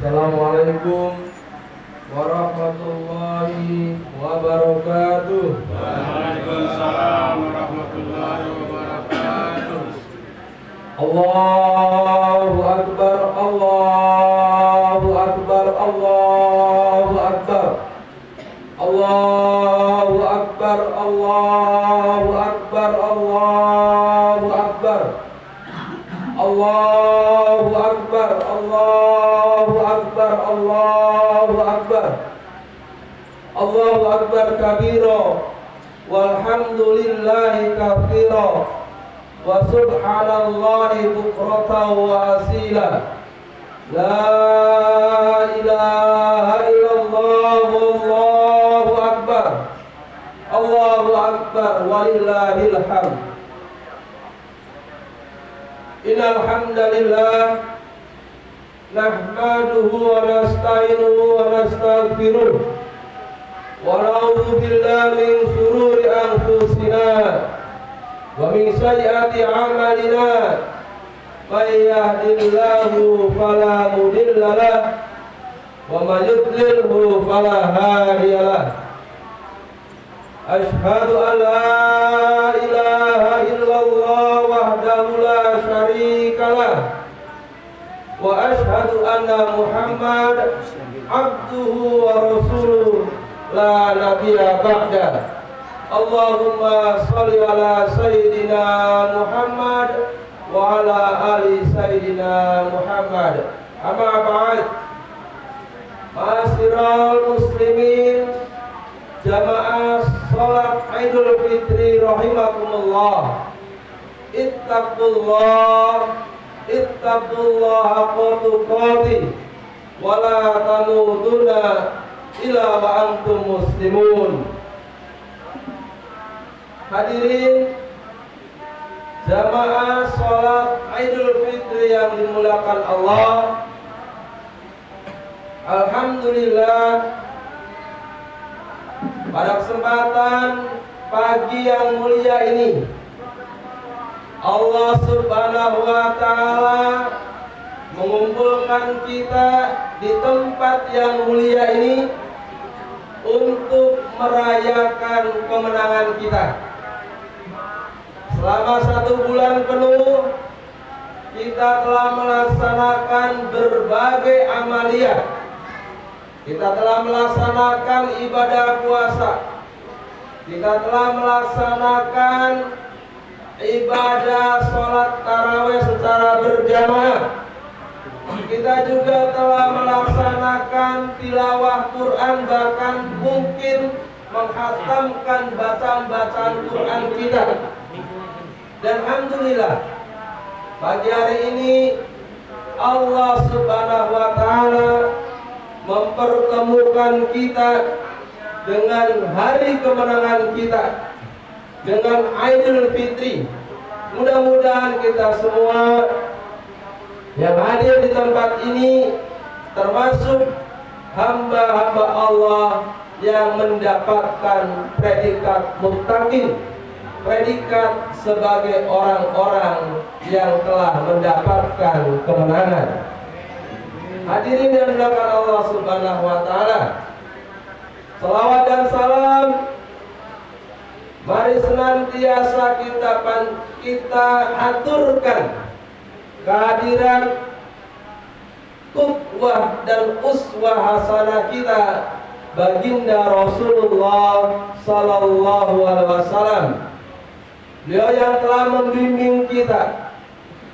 Assalamualaikum warahmatullahi wabarakatuh. Waalaikumsalam warahmatullahi wabarakatuh. Allahu Akbar, Allahu Akbar, Allahu Akbar. Allahu Akbar, Allahu Akbar, Allahu Akbar. Allahu Akbar, Allahu Akbar, Allahu Akbar. Allahu Akbar kabira walhamdulillahi katsira wa subhanallahi bukratan wa asila. La ilaha illallah wallahu akbar. Allahu akbar walillahil hamd. Innal hamdalillah nahmaduhu wa nasta'inuhu wa nastaghfiruh wa na'udzu billahi min shururi anfusina wa min sayyiati a'malina. May yahdihillahu fala mudilla lahu wa may yudlilhu fala hadiya lahu. Asyhadu an la ilaha illallah wahdahu la syarika lah wa asyhadu anna Muhammad abduhu wa rasuluh la nabiyya ba'da. Allahumma shalli ala sayyidina Muhammad wa ala ali sayyidina Muhammad. Amma ba'd. Ma'asyiral muslimin, jamaah salat Idul Fitri rahimakumullah. Ittaqullah haqqa tuqatih wa la tamutunna illa wa antum muslimun. Hadirin jamaah salat Idul Fitri yang dimuliakan Allah, alhamdulillah pada kesempatan pagi yang mulia ini Allah Subhanahu wa taala mengumpulkan kita di tempat yang mulia ini untuk merayakan kemenangan kita. Selama 1 bulan penuh kita telah melaksanakan berbagai amaliyah. Kita telah melaksanakan ibadah puasa. Kita telah melaksanakan ibadah sholat tarawih secara berjamaah. Kita juga telah melaksanakan tilawah Quran, bahkan mungkin menghatamkan bacaan-bacaan Quran kita. Dan alhamdulillah pagi hari ini Allah Subhanahu wa taala mempertemukan kita dengan hari kemenangan kita, dengan Idul Fitri. Mudah-mudahan kita semua yang hadir di tempat ini termasuk hamba-hamba Allah yang mendapatkan predikat muttaqin, predikat sebagai orang-orang yang telah mendapatkan kemenangan. Hadirin yang dimuliakan Allah Subhanahu wa taala, salawat dan salam mari senantiasa kita aturkan kehadiran qudwah dan uswah hasanah kita baginda Rasulullah sallallahu alaihi wasallam. Beliau yang telah membimbing kita,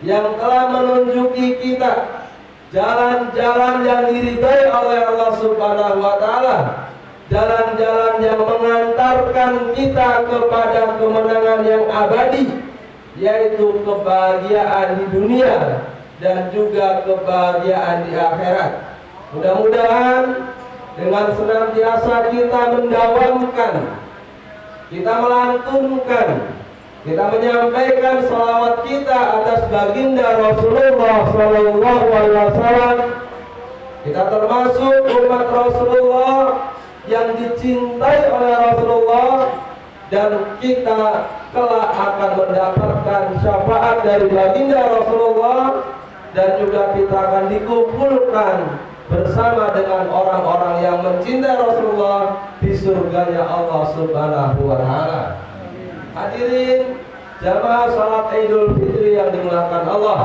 yang telah menunjuki kita jalan-jalan yang diridhai oleh Allah Subhanahu wa taala, jalan-jalan yang mengantarkan kita kepada kemenangan yang abadi, yaitu kebahagiaan di dunia dan juga kebahagiaan di akhirat. Mudah-mudahan dengan senantiasa kita mendawamkan, kita melantunkan, kita menyampaikan salawat kita atas baginda Rasulullah sallallahu alaihi wasallam. Kita termasuk umat Rasulullah yang dicintai oleh Rasulullah, dan kita kelak akan mendapatkan syafaat dari baginda Rasulullah, dan juga kita akan dikumpulkan bersama dengan orang-orang yang mencintai Rasulullah di surganya Allah Subhanahu wa taala. Hadirin jamaah salat Idul Fitri yang dimuliakan Allah.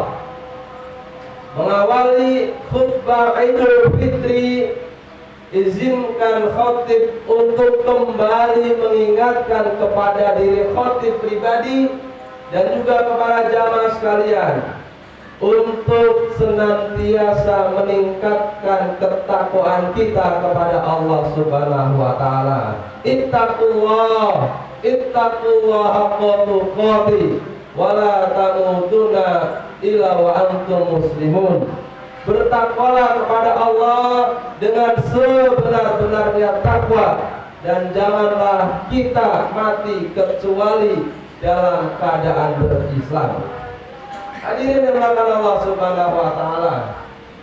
Mengawali khutbah Idul Fitri, izinkan khatib untuk kembali mengingatkan kepada diri khatib pribadi dan juga kepada jamaah sekalian untuk senantiasa meningkatkan ketakwaan kita kepada Allah Subhanahu wa taala. Ittaqullah haqqa tuqatih wa la tamutunna illa wa antum muslimun. Bertakwalah kepada Allah dengan sebenar-benarnya takwa, dan janganlah kita mati kecuali dalam keadaan berislam. Hadirin yang dimuliakan Allah Subhanahu wa taala,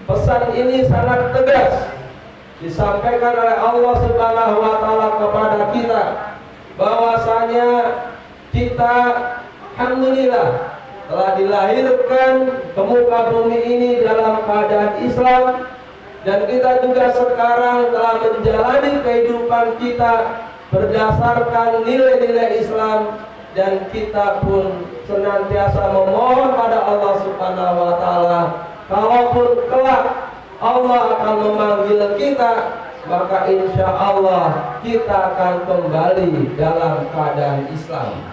pesan ini sangat tegas disampaikan oleh Allah Subhanahu wa taala kepada kita, bahwasanya kita alhamdulillah telah dilahirkan ke muka bumi ini dalam keadaan Islam, dan kita juga sekarang telah menjalani kehidupan kita berdasarkan nilai-nilai Islam, dan kita pun senantiasa memohon pada Allah Subhanahu wa taala, kalaupun kelak Allah akan memanggil kita, maka insya Allah kita akan kembali dalam keadaan Islam.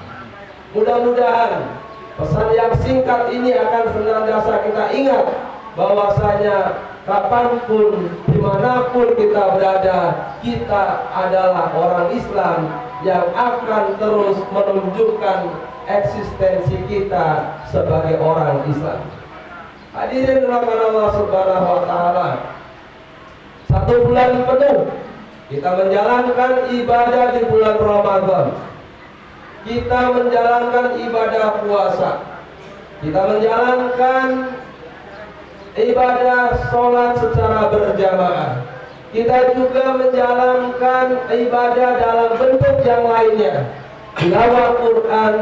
Mudah-mudahan pesan yang singkat ini akan senantiasa kita ingat bahwasanya kapanpun, dimanapun kita berada, kita adalah orang Islam yang akan terus menunjukkan eksistensi kita sebagai orang Islam. Hadirin rahmat Allah Subhanahu wa taala, 1 bulan penuh kita menjalankan ibadah di bulan Ramadan. Kita menjalankan ibadah puasa, kita menjalankan ibadah sholat secara berjamaah, kita juga menjalankan ibadah dalam bentuk yang lainnya, tilawah Quran,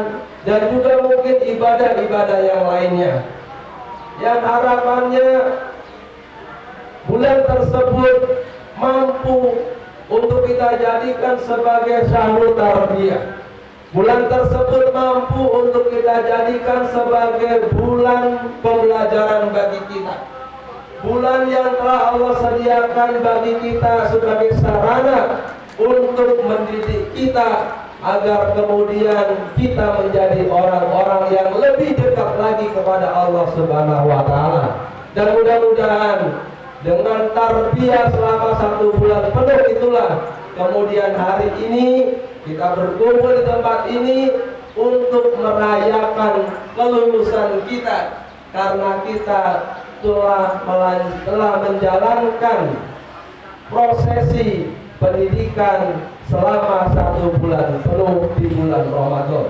dan juga mungkin ibadah-ibadah yang lainnya, yang harapannya bulan tersebut mampu untuk kita jadikan sebagai syahrul tarbiyah. Bulan tersebut mampu untuk kita jadikan sebagai bulan pembelajaran bagi kita, bulan yang telah Allah sediakan bagi kita sebagai sarana untuk mendidik kita agar kemudian kita menjadi orang-orang yang lebih dekat lagi kepada Allah Subhanahu wa taala. Dan mudah-mudahan dengan tarbiyah selama 1 bulan penuh itulah kemudian hari ini kita berkumpul di tempat ini untuk merayakan kelulusan kita, karena kita telah menjalankan prosesi pendidikan selama 1 bulan penuh di bulan Ramadan.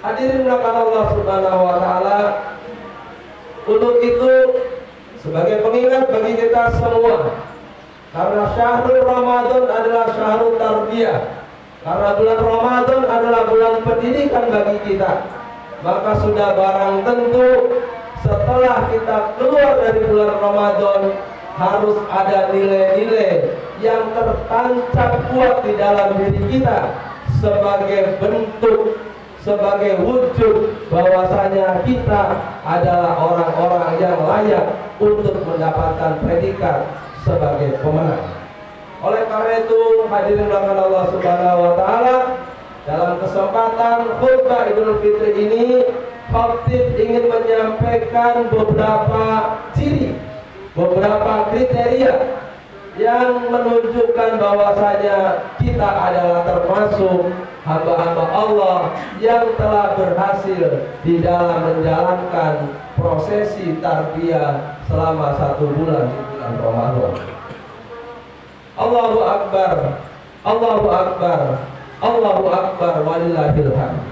Hadirin rahmat Allah Subhanahu wa taala, untuk itu sebagai pengingat bagi kita semua, karena syahrul Ramadan adalah syahrul tarbiyah, karena bulan Ramadan adalah bulan pendidikan bagi kita, maka sudah barang tentu setelah kita keluar dari bulan Ramadan harus ada nilai-nilai yang tertancap kuat di dalam diri kita sebagai bentuk, sebagai wujud bahwasanya kita adalah orang-orang yang layak untuk mendapatkan predikat sebagai pemenang. Oleh karena itu, hadirin rahmat Allah Subhanahu wa taala, dalam kesempatan khutbah Idul Fitri ini, khatib ingin menyampaikan beberapa ciri, beberapa kriteria yang menunjukkan bahwasanya kita adalah termasuk hamba-hamba Allah yang telah berhasil di dalam menjalankan prosesi tarbiyah selama 1 bulan di bulan Ramadan. Allahu Akbar, Allahu Akbar, Allahu Akbar, walillahil hamd.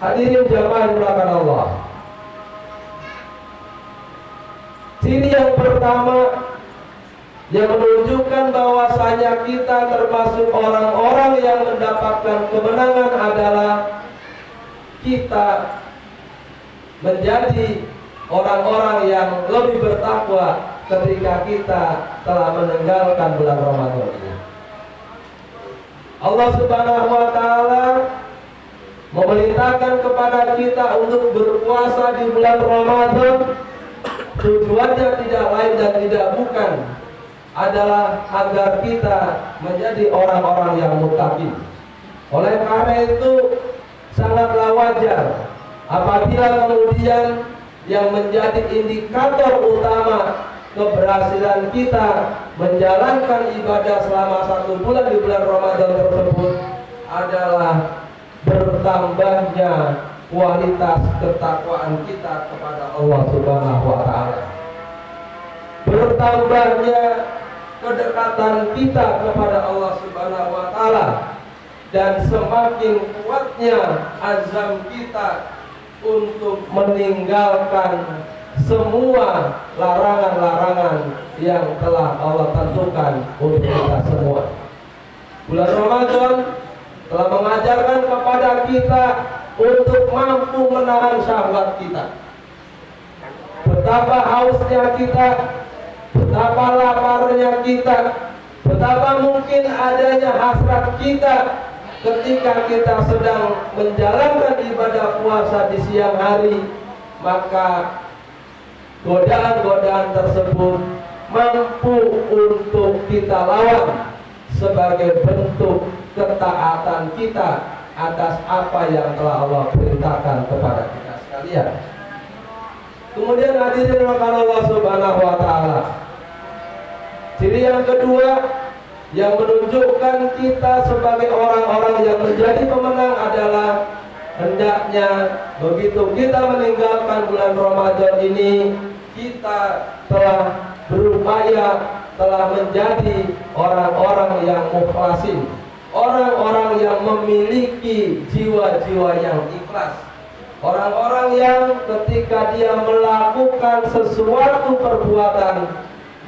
Hadirin jamaah dimuliakan Allah, ciri yang pertama yang menunjukkan bahwasanya kita termasuk orang-orang yang mendapatkan kemenangan adalah kita menjadi orang-orang yang lebih bertakwa ketika kita telah meninggalkan bulan Ramadan ini. Allah Subhanahu wa taala memerintahkan kepada kita untuk berpuasa di bulan Ramadan. Tujuannya tidak lain dan tidak bukan adalah agar kita menjadi orang-orang yang muttaqin. Oleh karena itu sangatlah wajar apabila kemudian yang menjadi indikator utama keberhasilan kita menjalankan ibadah selama 1 bulan di bulan Ramadan tersebut adalah bertambahnya kualitas ketakwaan kita kepada Allah Subhanahu wa taala. Bertambahnya kedekatan kita kepada Allah Subhanahu wa taala dan semakin kuatnya azam kita untuk meninggalkan semua larangan-larangan yang telah Allah tentukan untuk kita semua. Bulan Ramadan telah mengajarkan kepada kita untuk mampu menahan syahwat kita. Betapa hausnya kita, betapa laparnya kita, betapa mungkin adanya hasrat kita ketika kita sedang menjalankan ibadah puasa di siang hari, maka godaan-godaan tersebut mampu untuk kita lawan sebagai bentuk ketaatan kita atas apa yang telah Allah perintahkan kepada kita sekalian. Kemudian hadirin rahmati Allah Subhanahu wa taala. Ciri yang kedua yang menunjukkan kita sebagai orang-orang yang menjadi pemenang adalah hendaknya begitu kita meninggalkan bulan Ramadan ini, kita telah berupaya, telah menjadi orang-orang yang mukhlasin, orang-orang yang memiliki jiwa-jiwa yang ikhlas, orang-orang yang ketika dia melakukan sesuatu perbuatan,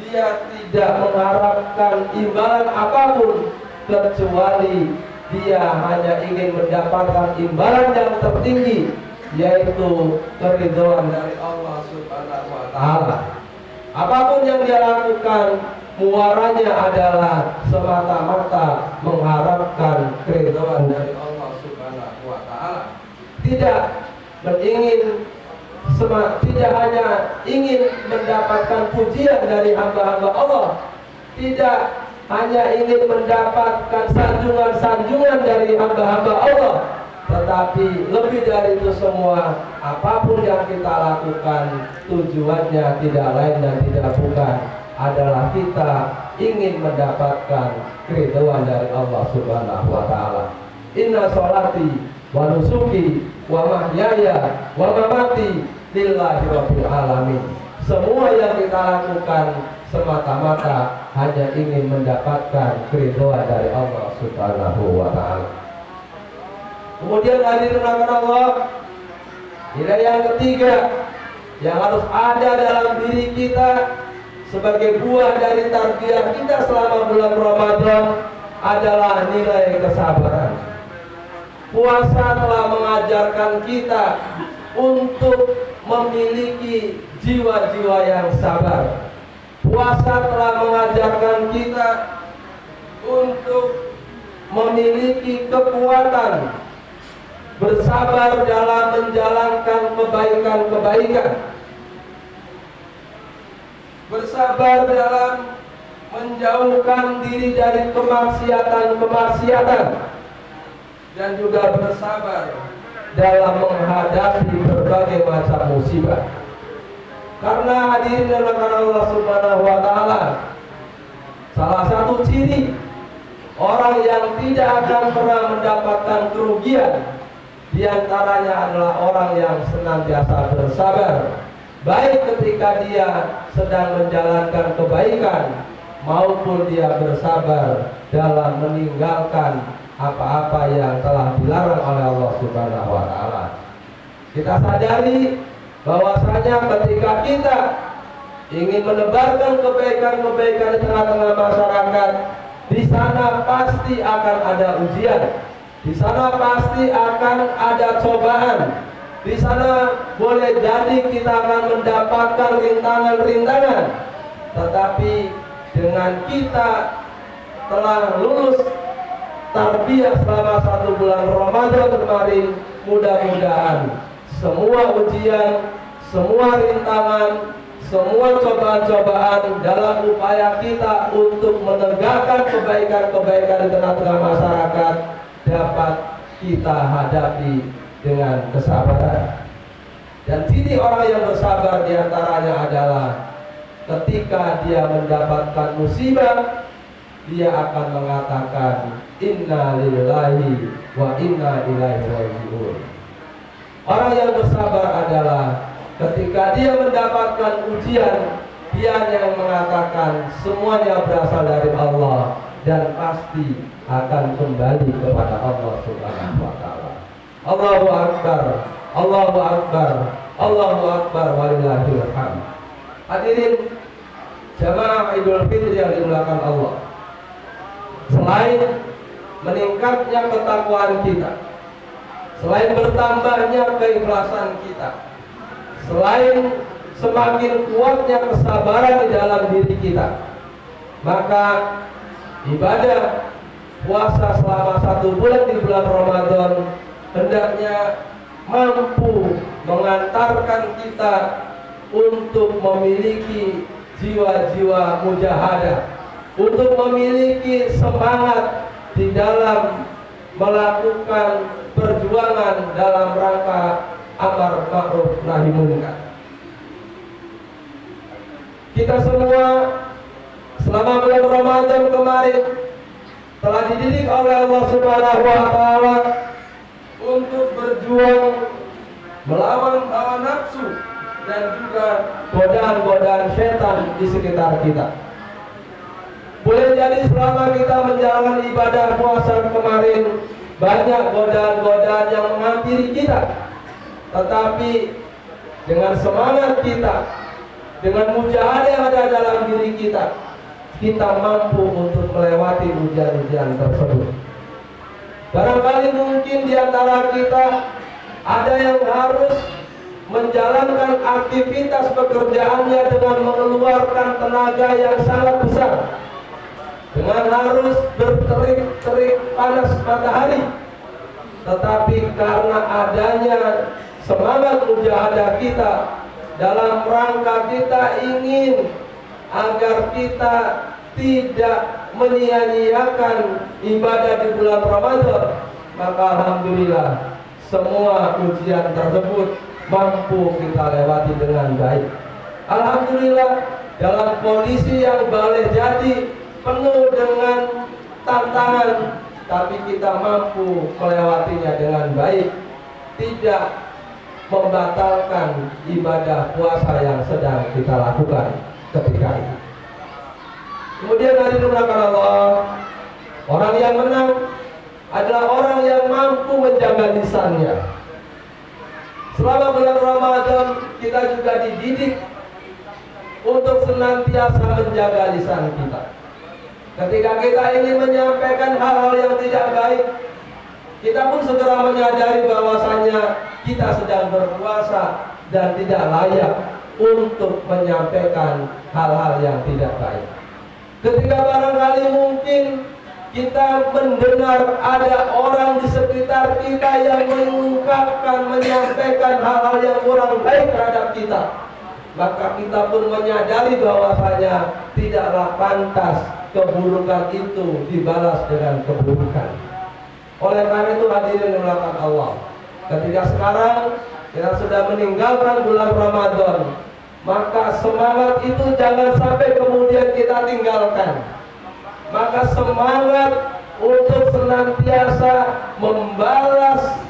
dia tidak mengharapkan imbalan apapun kecuali dia hanya ingin mendapatkan imbalan yang tertinggi, yaitu keridhaan dari Allah Subhanahu wa taala. Apapun yang dia lakukan, muaranya adalah semata-mata mengharapkan keridhaan dari Allah Subhanahu wa taala. Tidak tidak hanya ingin mendapatkan pujian dari hamba-hamba Allah, tidak hanya ingin mendapatkan sanjungan-sanjungan dari hamba-hamba Allah, tetapi lebih dari itu semua, apapun yang kita lakukan, tujuannya tidak lain dan tidak bukan adalah kita ingin mendapatkan keridhaan dari Allah Subhanahu wa taala. Inna sholati wa nusuki wa mahyaya wa mamati lillahi rabbil alamin. Semua yang kita lakukan semata-mata hanya ingin mendapatkan keridhaan dari Allah Subhanahu wa taala. Kemudian hadirin Allah, nilai yang ketiga yang harus ada dalam diri kita sebagai buah dari tarbiyah kita selama bulan Ramadan adalah nilai kesabaran. Puasa telah mengajarkan kita untuk memiliki jiwa-jiwa yang sabar. Puasa telah mengajarkan kita untuk memiliki kekuatan bersabar dalam menjalankan kebaikan-kebaikan, bersabar dalam menjauhkan diri dari kemaksiatan-kemaksiatan, dan juga bersabar dalam menghadapi berbagai macam musibah. Karena hadirin dan Allah Subhanahu wa taala, salah satu ciri orang yang tidak akan pernah mendapatkan kerugian diantaranya adalah orang yang senantiasa bersabar, baik ketika dia sedang menjalankan kebaikan maupun dia bersabar dalam meninggalkan apa-apa yang telah dilarang oleh Allah Subhanahu wa taala. Kita sadari bahwasanya ketika kita ingin menebarkan kebaikan-kebaikan di tengah-tengah masyarakat, di sana pasti akan ada ujian, di sana pasti akan ada cobaan, di sana boleh jadi kita akan mendapatkan rintangan-rintangan. tetapi dengan kita telah lulus tarbiyah selama 1 bulan Ramadan kemarin, mudah-mudahan semua ujian, semua rintangan, semua cobaan-cobaan dalam upaya kita untuk menegakkan kebaikan-kebaikan di tengah-tengah masyarakat dapat kita hadapi dengan kesabaran. Dan ciri orang yang bersabar diantaranya adalah ketika dia mendapatkan musibah, dia akan mengatakan inna lillahi wa inna ilaihi raji'un. Orang yang bersabar adalah ketika dia mendapatkan ujian, dia yang mengatakan semuanya berasal dari Allah dan pasti akan kembali kepada Allah Subhanahu wa taala. Allahu akbar, Allahu akbar, Allahu akbar walillahil hamd. Hadirin jamaah Idul Fitri yang dimuliakan Allah. Selain meningkatnya ketakwaan kita, selain bertambahnya keikhlasan kita, selain semakin kuatnya kesabaran di dalam diri kita, maka ibadah puasa selama 1 bulan di bulan Ramadan hendaknya mampu mengantarkan kita untuk memiliki jiwa-jiwa mujahadah, untuk memiliki semangat di dalam melakukan perjuangan dalam rangka amar ma'ruf nahi munkar. Kita semua selama bulan Ramadan kemarin telah dididik oleh Allah Subhanahu wa taala untuk berjuang melawan hawa nafsu dan juga godaan-godaan setan di sekitar kita. Boleh jadi selama kita menjalankan ibadah puasa kemarin banyak godaan-godaan yang menghampiri kita, tetapi dengan semangat kita, dengan mujahadah yang ada dalam diri kita, kita mampu untuk melewati ujian-ujian tersebut. Barangkali mungkin di antara kita ada yang harus menjalankan aktivitas pekerjaannya dengan mengeluarkan tenaga yang sangat besar, dengan harus berterik-terik panas matahari, tetapi karena adanya semangat mujahadah kita dalam rangka kita ingin agar kita tidak menyia-nyiakan ibadah di bulan Ramadan, maka alhamdulillah semua ujian tersebut mampu kita lewati dengan baik. Alhamdulillah dalam kondisi yang boleh jadi penuh dengan tantangan, tapi kita mampu melewatinya dengan baik, tidak membatalkan ibadah puasa yang sedang kita lakukan ketika itu. Kemudian hari dimuliakan Allah, orang yang menang adalah orang yang mampu menjaga lisannya. Selama bulan Ramadan kita juga dididik untuk senantiasa menjaga lisan kita. Ketika kita ingin menyampaikan hal-hal yang tidak baik, kita pun segera menyadari bahwasanya kita sedang berpuasa dan tidak layak untuk menyampaikan hal-hal yang tidak baik. Ketika barangkali mungkin kita mendengar ada orang di sekitar kita yang mengungkapkan, menyampaikan hal-hal yang kurang baik terhadap kita, maka kita pun menyadari bahwasanya tidaklah pantas keburukan itu dibalas dengan keburukan. Oleh karena itu hadirin dimuliakan Allah, ketika sekarang kita sudah meninggalkan bulan Ramadan, maka semangat itu jangan sampai kemudian kita tinggalkan. Maka semangat untuk senantiasa membalas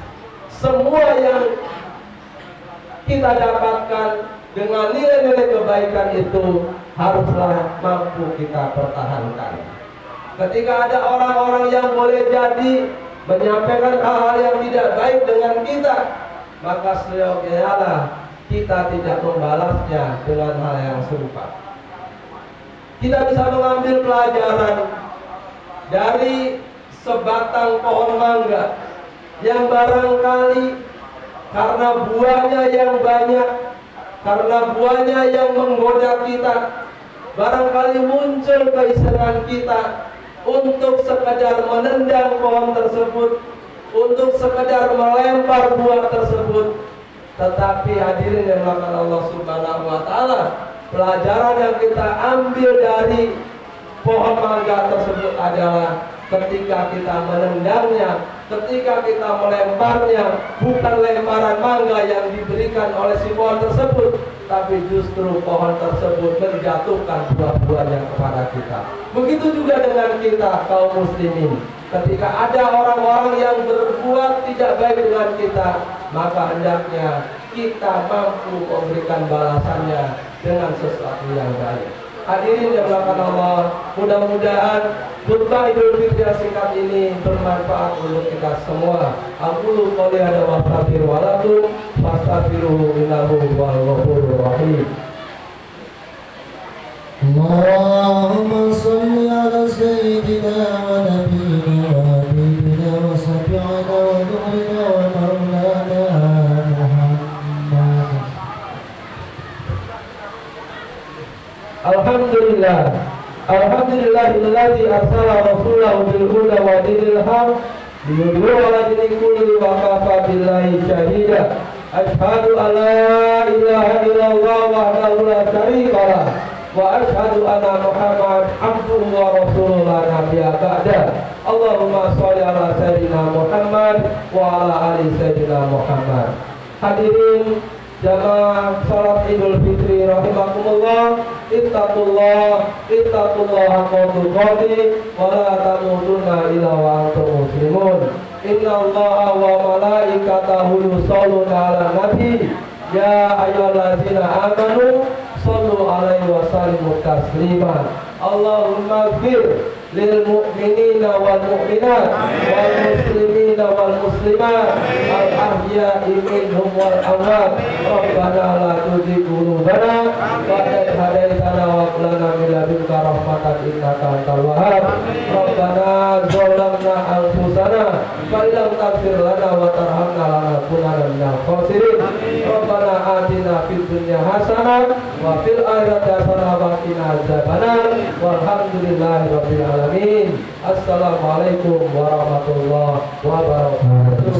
semua yang kita dapatkan dengan nilai-nilai kebaikan itu haruslah mampu kita pertahankan. Ketika ada orang-orang yang boleh jadi menyampaikan hal-hal yang tidak baik dengan kita, maka seyogianya kita tidak membalasnya dengan hal yang serupa. Kita bisa mengambil pelajaran dari sebatang pohon mangga yang barangkali karena buahnya yang banyak, karena buahnya yang menggoda kita, barangkali muncul keisengan kita untuk sekadar menendang pohon tersebut, untuk sekadar melempar buah tersebut. Tetapi hadirin yang dimuliakan Allah Subhanahu wa taala, pelajaran yang kita ambil dari pohon mangga tersebut adalah ketika kita menendangnya, ketika kita melemparnya, bukan lemparan mangga yang diberikan oleh si pohon tersebut, tapi justru pohon tersebut menjatuhkan buah-buahnya kepada kita. Begitu juga dengan kita kaum muslimin. Ketika ada orang-orang yang berbuat tidak baik dengan kita, maka hendaknya kita mampu memberikan balasannya dengan sesuatu yang baik. Hadirin yang dimuliakan Allah, mudah-mudahan khutbah Idul Fitri yang singkat ini bermanfaat untuk kita semua. Aqulu qouli hadza wa astaghfiru wa lakum fastaghfiruhu innahu huwal ghafurur rahim. Allahumma shalli ala sayyidina wa nabiyyina wa habibina wa shafi'ina wa nu'mina wa maulana Muhammad. Alhamdulillah, alhamdulillahilladzi arsala rasulahu bil huda wa dinil haq liyudhhirahu 'ala dini kulli wa kafa billahi shahida. Asyhadu an la ilaha illallah wahdahu la syarika lah wa asyhadu anna Muhammad abduhu wa rasuluhu la nabiyya ba'da. Allahumma shalli 'ala sayyidina Muhammad wa 'ala ali sayyidina Muhammad. Hadirin jamaah salat Idul Fitri rahimakumullah, ittaqullah haqqa tuqatih wa la tamutunna illa wa antum muslimun. Innallaha wa malaikatahu yusholluna 'alan nabi ya ayyuhalladzina amanu shallu 'alaihi wa sallimu taslima. Allahumma ighfir lil mu'minina wal mu'minat wal muslimina wal muslimat al ahya'i minhum wal amwat. Rabbana la tuzigh qulubana ba'da idh hadaytana wa hab lana min ladunka rahmatan innaka antal wahhab. Rabbana zalamna anfusana fa illam taghfir lana wa tarhamna lanakunanna minal khasirin. Rabbana atina fid dunya hasanah wa fil akhirati hasanah wa qina adzabannar. Walhamdulillahi rabbil alamin. Assalamualaikum warahmatullahi wabarakatuh.